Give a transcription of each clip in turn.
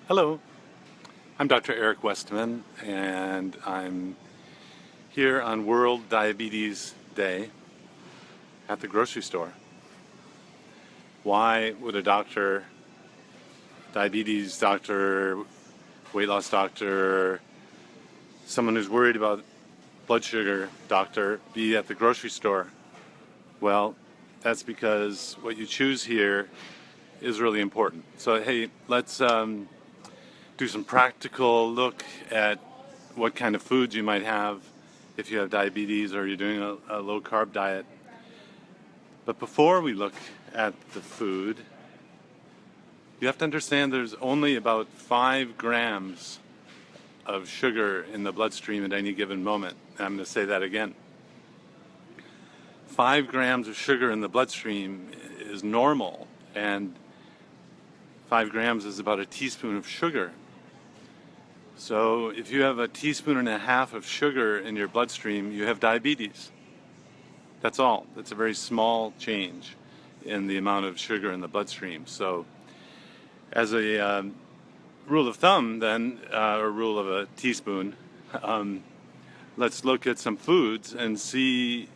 Hello, I'm Dr. Eric Westman, and I'm here on World Diabetes Day at the grocery store. Why would a doctor, diabetes doctor, weight loss doctor, someone who's worried about blood sugar doctor, be at the grocery store? Well, that's because what you choose here is really important. So hey, let's do some practical look at what kind of foods you might have if you have diabetes or you're doing a low carb diet. But before we look at the food, you have to understand there's only about 5 grams of sugar in the bloodstream at any given moment. And I'm going to say that again. 5 grams of sugar in the bloodstream is normal, and 5 grams is about a teaspoon of sugar. So if you have a teaspoon and a half of sugar in your bloodstream, you have diabetes. That's all. That's a very small change in the amount of sugar in the bloodstream. So as a rule of thumb then, or rule of a teaspoon, let's look at some foods and see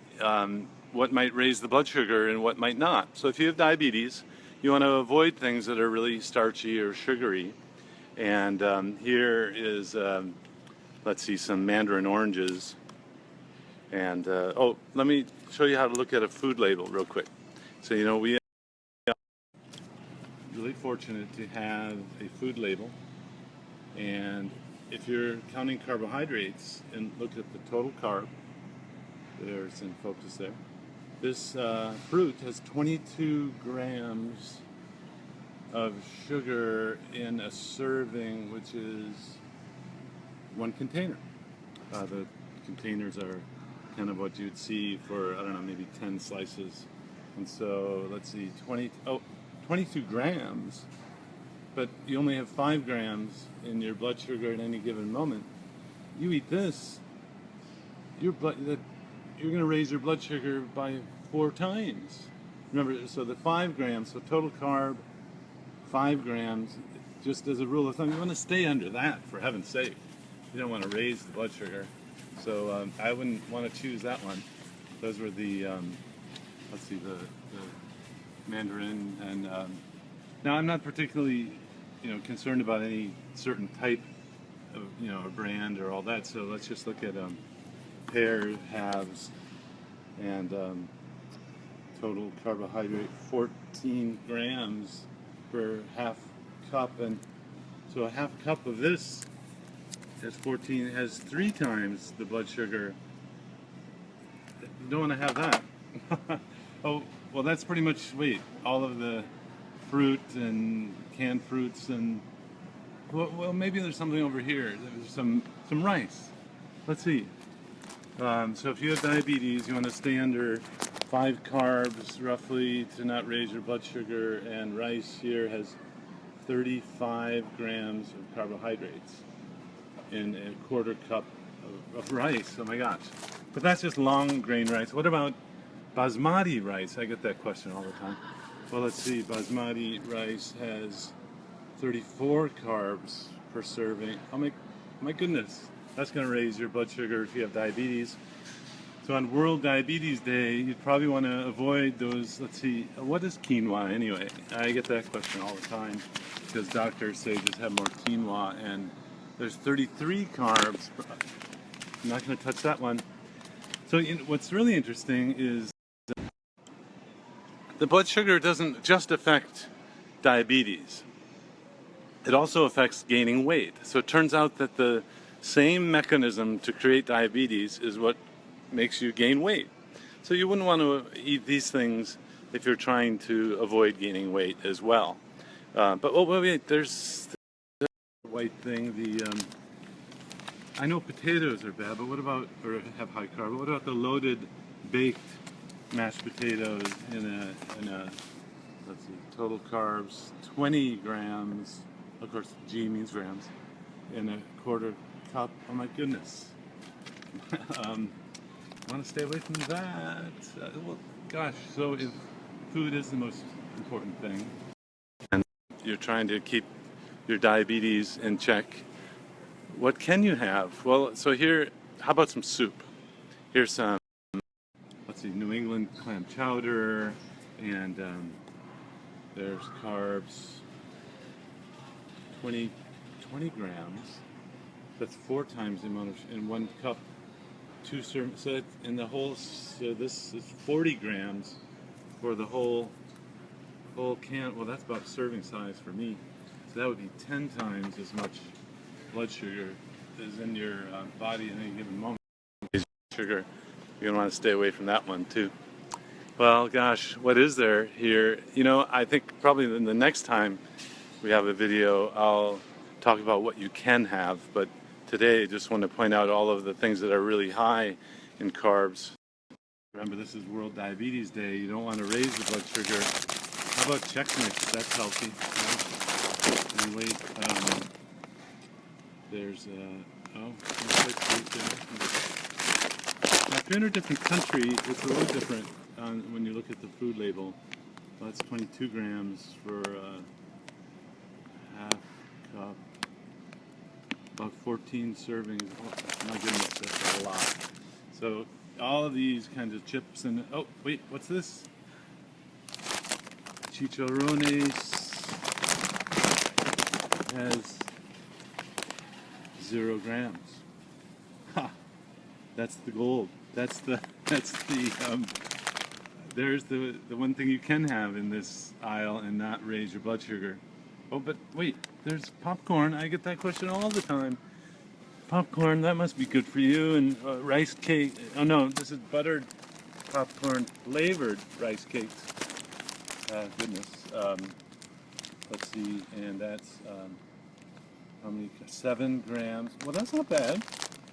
what might raise the blood sugar and what might not. So if you have diabetes, you want to avoid things that are really starchy or sugary. And here is, let's see, some mandarin oranges. And, oh, let me show you how to look at a food label real quick. So, you know, we are really fortunate to have a food label. And if you're counting carbohydrates and look at the total carb, there's in focus there. This fruit has 22 grams of sugar in a serving, which is 1 container. The containers are kind of what you'd see for, I don't know, maybe 10 slices. And so, let's see, 22 grams, but you only have 5 grams in your blood sugar at any given moment. You eat this, you're going to raise your blood sugar by 4 times. Remember, so the 5 grams, so total carb, 5 grams, just as a rule of thumb, you want to stay under that, for heaven's sake. You don't want to raise the blood sugar. So I wouldn't want to choose that one. Those were the, let's see, the mandarin. And now I'm not particularly, concerned about any certain type of, a brand or all that. So let's just look at pear halves and total carbohydrate 14 grams per half cup, and so a half cup of this has 3 times the blood sugar. You don't want to have that. Oh, well, that's pretty much, all of the fruit and canned fruits, and well, maybe there's something over here. There's some rice. Let's see. So if you have diabetes, you want to stay under 5 carbs roughly to not raise your blood sugar, and rice here has 35 grams of carbohydrates in a quarter cup of rice. Oh my gosh. But that's just long grain rice. What about basmati rice? I get that question all the time. Well, let's see. Basmati rice has 34 carbs per serving. Oh my goodness. That's going to raise your blood sugar if you have diabetes. So on World Diabetes Day, you'd probably want to avoid those. Let's see, what is quinoa anyway? I get that question all the time because doctors say just have more quinoa, and there's 33 carbs. I'm not going to touch that one. So what's really interesting is the blood sugar doesn't just affect diabetes. It also affects gaining weight. So it turns out that the same mechanism to create diabetes is what makes you gain weight. So you wouldn't want to eat these things if you're trying to avoid gaining weight as well. But wait, there's the white thing. I know potatoes are bad, but what about, or have high carb, but what about the loaded baked mashed potatoes in a let's see, total carbs, 20 grams, of course G means grams, in a quarter cup. Oh my goodness. I want to stay away from that. Well, gosh, so if food is the most important thing, and you're trying to keep your diabetes in check. What can you have? Well, so here, how about some soup? Here's some, let's see, New England clam chowder, and there's carbs, 20 grams. That's 4 times the amount of, in 1 cup, 2 servings. So that, in the whole, so this is 40 grams for the whole can. Well, that's about serving size for me. So that would be 10 times as much blood sugar is in your body at any given moment. Sugar, you're going to want to stay away from that one too. Well, gosh, what is there here? You know, I think probably in the next time we have a video, I'll talk about what you can have. But today, I just want to point out all of the things that are really high in carbs. Remember, this is World Diabetes Day. You don't want to raise the blood sugar. How about Chex Mix? That's healthy. Right? And wait, there's now, if you're in a different country, it's a little different when you look at the food label. Well, that's 22 grams for half cup. About 14 servings. Oh my goodness, that's a lot. So all of these kinds of chips and, oh wait, what's this? Chicharrones has 0 grams. Ha! That's the gold. There's the one thing you can have in this aisle and not raise your blood sugar. Oh, but wait, there's popcorn. I get that question all the time. Popcorn, that must be good for you. And rice cake. Oh no, this is buttered popcorn flavored rice cakes. Goodness. Let's see, and that's how many? 7 grams. Well, that's not bad.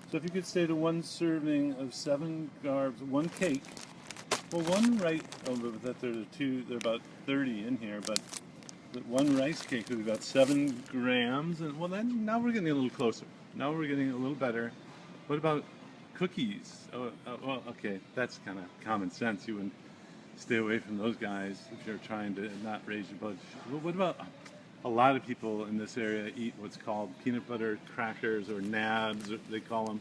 So if you could say to 1 serving of 7 carbs, 1 cake. Well, one right. Oh, but that there are 2. There are about 30 in here, but 1 rice cake would be about 7 grams. And well, then now we're getting a little closer. Now we're getting a little better. What about cookies? Well, okay, that's kind of common sense. You wouldn't stay away from those guys if you're trying to not raise your blood sugar. Well, what about a lot of people in this area eat what's called peanut butter crackers, or nabs, they call them.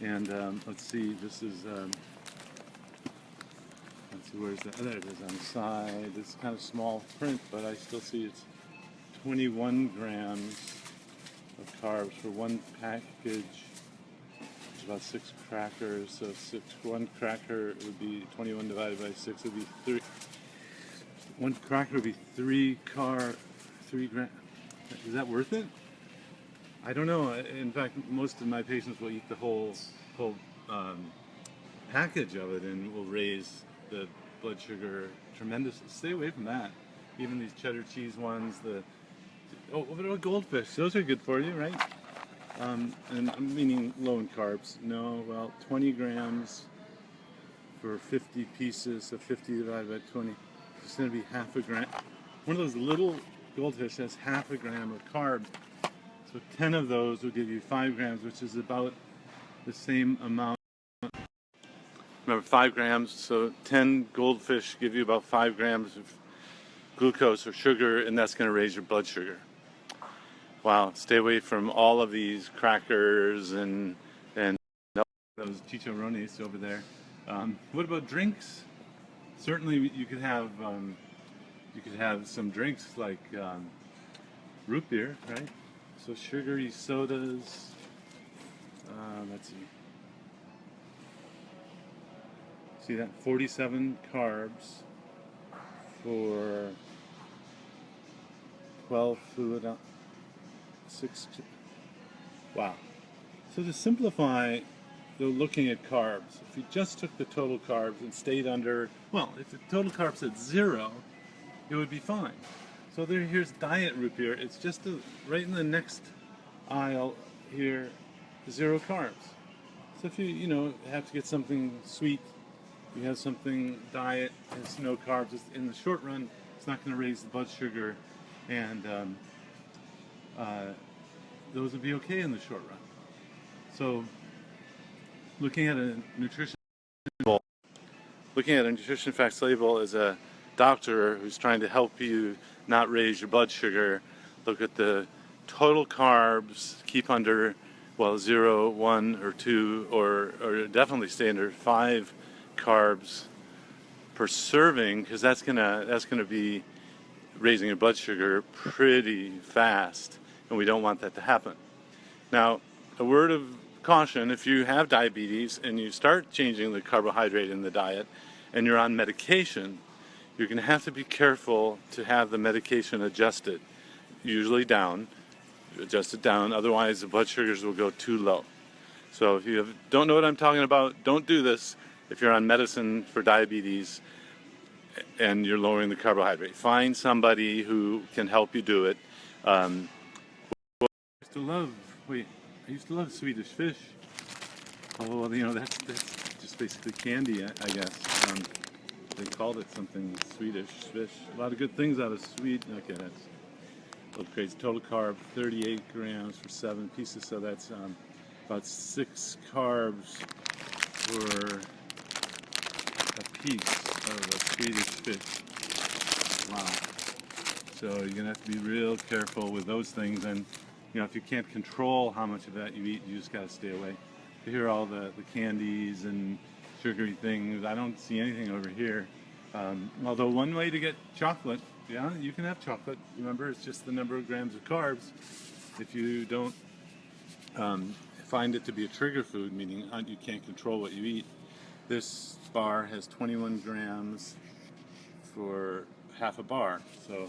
And let's see, this is. Let's see, where's that? Oh, there it is on the side. It's kind of small print, but I still see it's 21 grams of carbs for 1 package. It's about 6 crackers, so 1 cracker would be 21 divided by 6 would be 3. 1 cracker would be 3 grams. Is that worth it? I don't know. In fact, most of my patients will eat the whole package of it and will raise the blood sugar tremendously. Stay away from that. Even these cheddar cheese ones, what about goldfish? Those are good for you, right? And I'm meaning low in carbs. No, well, 20 grams for 50 pieces, so 50 divided by 20. It's going to be half a gram. One of those little goldfish has half a gram of carbs. So 10 of those will give you 5 grams, which is about the same amount. Remember, 5 grams, so 10 goldfish give you about 5 grams of glucose or sugar, and that's going to raise your blood sugar. Wow, stay away from all of these crackers and those chicharrones over there. What about drinks? Certainly, you could have some drinks like root beer, right? So sugary sodas. Let's see. See that? 47 carbs for 12 fluid. 6. Wow. So to simplify, looking at carbs, if you just took the total carbs and stayed under, well, if the total carbs at 0, it would be fine. So here's diet root beer. It's just right in the next aisle here, 0 carbs. So if you have to get something sweet, you have something diet, has no carbs. In the short run, it's not going to raise the blood sugar, and those would be okay in the short run. So, looking at a nutrition facts label as a doctor who's trying to help you not raise your blood sugar, look at the total carbs keep under, well, 0, 1, or 2, or definitely stay under 5 carbs per serving, because that's gonna be raising your blood sugar pretty fast, and we don't want that to happen. Now, a word of caution: if you have diabetes and you start changing the carbohydrate in the diet and you're on medication, you're going to have to be careful to have the medication adjusted, usually down, adjust it down, otherwise the blood sugars will go too low. So if you don't know what I'm talking about, don't do this if you're on medicine for diabetes and you're lowering the carbohydrate. Find somebody who can help you do it. I used to love Swedish fish. Oh, well, that's just basically candy, I guess. They called it something Swedish fish. A lot of good things out of Sweden. Okay, that's a little crazy. Total carb, 38 grams for 7 pieces, so that's about 6 carbs for a piece of a Swedish fish. Wow. So you're going to have to be real careful with those things, and if you can't control how much of that you eat, you just got to stay away. You hear all the candies and sugary things. I don't see anything over here. Although one way to get chocolate, yeah, you can have chocolate. Remember, it's just the number of grams of carbs. If you don't find it to be a trigger food, meaning you can't control what you eat, this bar has 21 grams for half a bar. So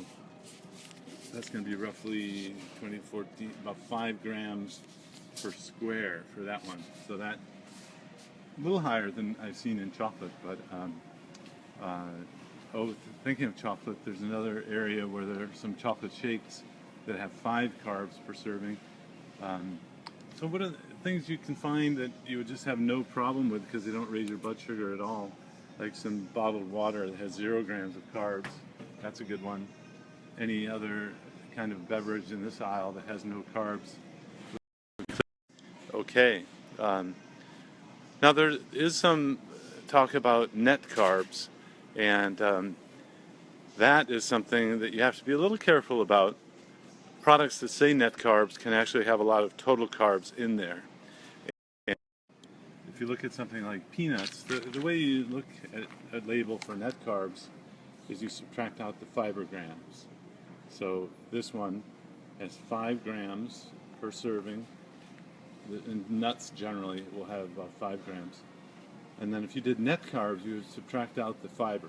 that's going to be roughly 14, about 5 grams per square for that one. So that a little higher than I've seen in chocolate, but thinking of chocolate, there's another area where there are some chocolate shakes that have 5 carbs per serving. So what are the things you can find that you would just have no problem with because they don't raise your blood sugar at all? Like some bottled water that has 0 grams of carbs. That's a good one. Any other kind of beverage in this aisle that has no carbs? Okay. Now there is some talk about net carbs, and that is something that you have to be a little careful about. Products that say net carbs can actually have a lot of total carbs in there. And if you look at something like peanuts, the way you look at a label for net carbs is you subtract out the fiber grams. So this one has 5 grams per serving. And nuts generally will have about 5 grams. And then if you did net carbs, you would subtract out the fiber.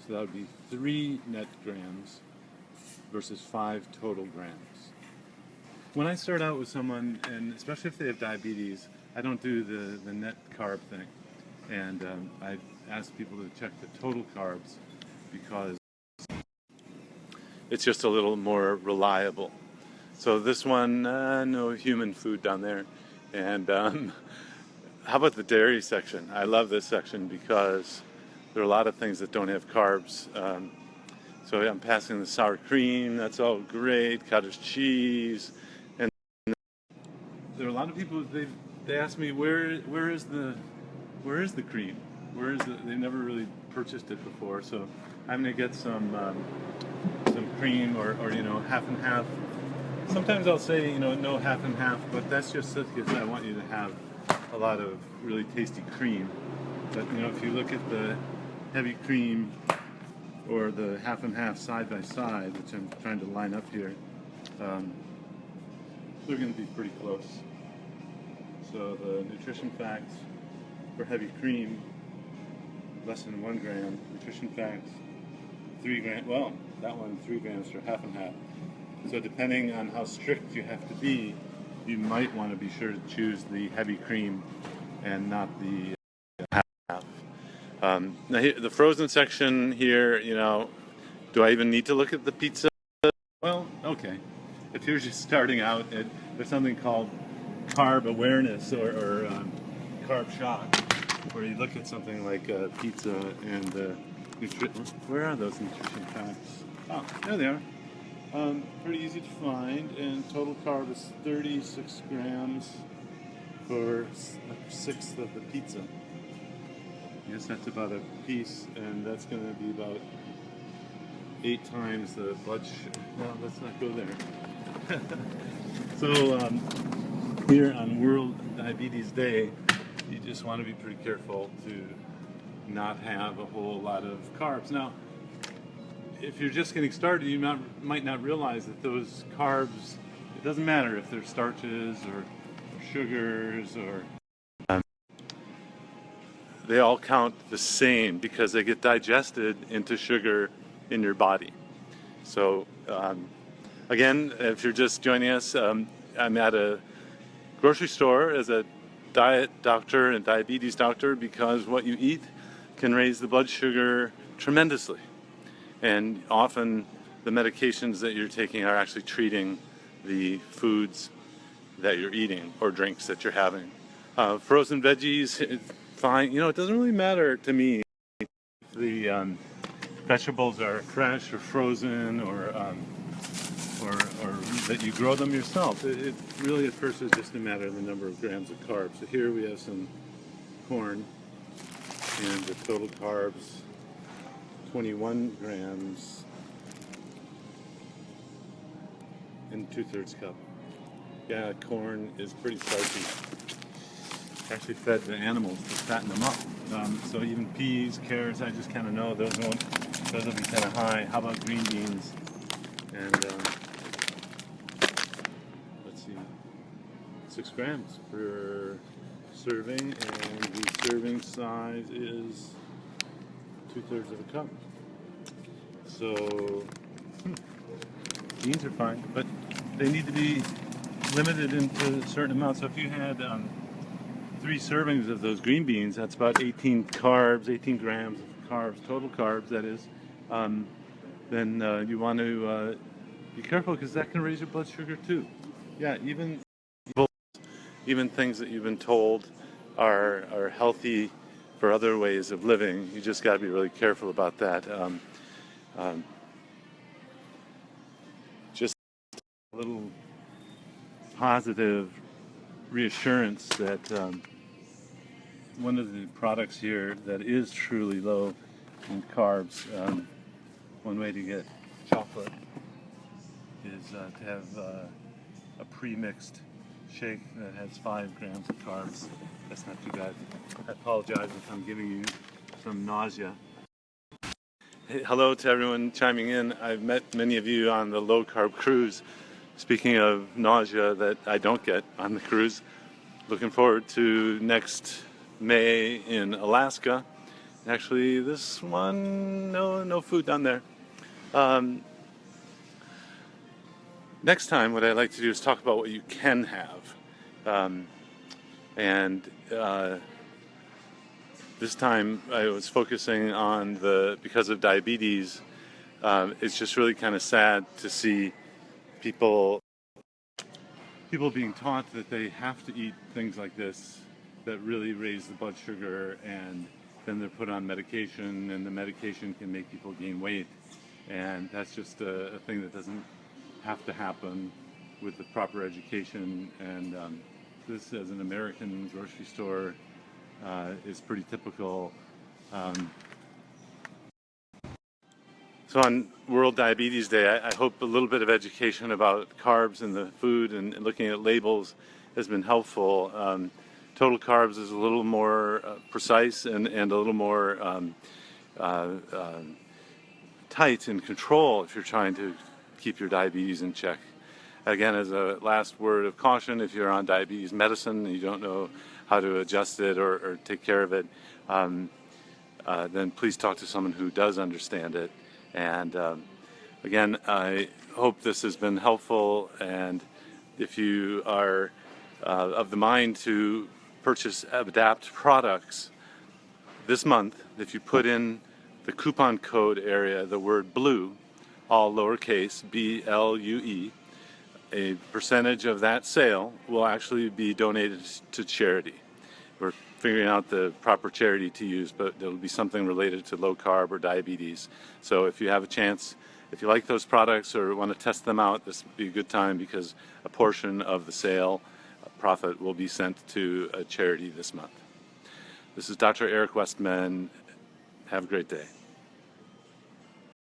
So that would be 3 net grams versus 5 total grams. When I start out with someone, and especially if they have diabetes, I don't do the net carb thing. And I ask people to check the total carbs because it's just a little more reliable. So this one, no human food down there. And how about the dairy section? I love this section because there are a lot of things that don't have carbs. So I'm passing the sour cream, that's all great, cottage cheese. And there are a lot of people, they ask me, where is the cream? Where is it? They never really purchased it before. So I'm gonna get some cream or half and half. Sometimes I'll say, no half and half, but that's just because I want you to have a lot of really tasty cream. But, if you look at the heavy cream or the half and half side by side, which I'm trying to line up here, they're going to be pretty close. So the nutrition facts for heavy cream, less than 1 gram. Nutrition facts, 3 grams. Well, that one 3 grams for half and half. So depending on how strict you have to be, you might want to be sure to choose the heavy cream and not the half. Now the frozen section here, do I even need to look at the pizza? Well, okay. If you're just starting out, there's something called carb awareness or carb shock, where you look at something like pizza and where are those nutrition facts? Oh, there they are. Pretty easy to find, and total carb is 36 grams for 1/6 of the pizza. I guess that's about a piece, and that's going to be about 8 times the blood sugar. No, let's not go there. So here on World Diabetes Day, you just want to be pretty careful to not have a whole lot of carbs. Now, if you're just getting started, you might not realize that those carbs, it doesn't matter if they're starches or sugars or they all count the same because they get digested into sugar in your body. So again, if you're just joining us, I'm at a grocery store as a diet doctor and diabetes doctor because what you eat can raise the blood sugar tremendously. And often the medications that you're taking are actually treating the foods that you're eating or drinks that you're having. Frozen veggies, it's fine. You know, it doesn't really matter to me if the vegetables are fresh or frozen or that you grow them yourself. It really at first is just a matter of the number of grams of carbs. So here we have some corn and the total carbs 21 grams and 2/3 cup. Yeah, corn is pretty starchy. Actually fed the animals to fatten them up. So even peas, carrots, I just kind of know those will be kind of high. How about green beans? And let's see, 6 grams per serving, and the serving size is 2/3 of a cup. So beans are fine, but they need to be limited into a certain amount. So if you had 3 servings of those green beans, that's about 18 carbs, 18 grams of carbs, total carbs that is, then you want to be careful because that can raise your blood sugar too. Yeah, even things that you've been told are healthy for other ways of living, you just got to be really careful about that. Just a little positive reassurance that one of the products here that is truly low in carbs, one way to get chocolate is to have a pre-mixed shake that has 5 grams of carbs. That's not too bad. I apologize if I'm giving you some nausea. Hey, hello to everyone chiming in. I've met many of you on the low carb cruise. Speaking of nausea that I don't get on the cruise, looking forward to next May in Alaska. Actually, this one, no food down there. Next time, what I'd like to do is talk about what you can have. This time I was focusing on because of diabetes, it's just really kind of sad to see people being taught that they have to eat things like this that really raise the blood sugar, and then they're put on medication, and the medication can make people gain weight. And that's just a thing that doesn't have to happen with the proper education. And this, as an American grocery store, is pretty typical. So on World Diabetes Day, I hope a little bit of education about carbs in the food and looking at labels has been helpful. Total carbs is a little more precise and a little more tight in control if you're trying to keep your diabetes in check. Again, as a last word of caution, if you're on diabetes medicine and you don't know how to adjust it or take care of it, then please talk to someone who does understand it. And again, I hope this has been helpful, and if you are of the mind to purchase ADAPT products this month, if you put in the coupon code area the word BLUE, all lowercase, BLUE, a percentage of that sale will actually be donated to charity. We're figuring out the proper charity to use, but it'll be something related to low carb or diabetes. So if you have a chance, if you like those products or want to test them out, this would be a good time because a portion of the sale profit will be sent to a charity this month. This is Dr. Eric Westman. Have a great day.